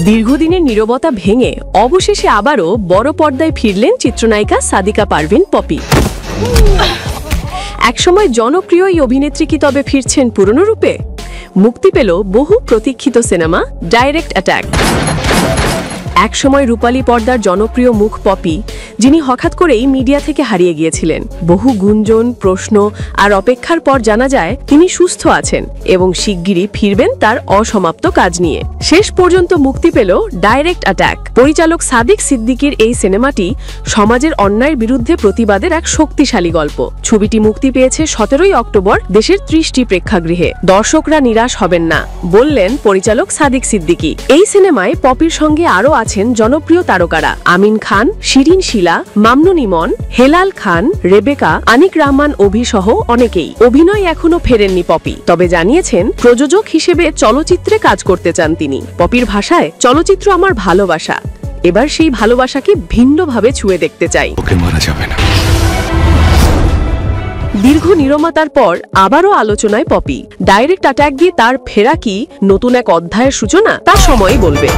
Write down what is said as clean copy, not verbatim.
দীর্ঘদিনের নীরবতা ভেঙে অবশেষে আবারও বড় পর্দায় ফিরলেন চিত্রনায়িকা সাদিকা পারভিন পপি। একসময় জনপ্রিয় এই অভিনেত্রী কি তবে ফিরছেন পুরনো রূপে? মুক্তি পেল বহু প্রতীক্ষিত সিনেমা ডাইরেক্ট অ্যাটাক। একসময় রূপালী পর্দার জনপ্রিয় মুখ পপি, যিনি হঠাৎ করেই মিডিয়া থেকে হারিয়ে গিয়েছিলেন। বহু গুঞ্জন, প্রশ্ন আর অপেক্ষার পর জানা যায় তিনি সুস্থ আছেন এবং শিগগিরই ফিরবেন তার অসমাপ্ত কাজ নিয়ে। শেষ পর্যন্ত মুক্তি পেল ডাইরেক্ট অ্যাটাক। পরিচালক সাদিক সিদ্দিকীর এই সিনেমাটি সমাজের অন্যায়ের বিরুদ্ধে প্রতিবাদের এক শক্তিশালী গল্প। ছবিটি মুক্তি পেয়েছে 17 অক্টোবর দেশের 30টি প্রেক্ষাগৃহে। দর্শকরা নিরাশ হবেন না, বললেন পরিচালক সাদিক সিদ্দিকী। এই সিনেমায় পপির সঙ্গে আরও আছেন জনপ্রিয় তারকারা আমিন খান, শিরিন শিলা, মামনুন ইমন, হেলাল খান, রেবেকা, আনিক রহমান অভি সহ অনেকেই। অভিনয় এখনো ফেরেননি পপি, তবে জানিয়েছেন প্রযোজক হিসেবে চলচ্চিত্রে কাজ করতে চান তিনি। পপির ভাষায়, চলচ্চিত্র আমার ভালোবাসা, এবার সেই ভালোবাসাকে ভিন্নভাবে ছুঁয়ে দেখতে চাই। ওকে মারা যাবে না। দীর্ঘ নীরবতার পর আবারও আলোচনায় পপি। ডাইরেক্ট অ্যাটাক দিয়ে তার ফেরা কি নতুন এক অধ্যায়ের সূচনা, তা সময়ই বলবে।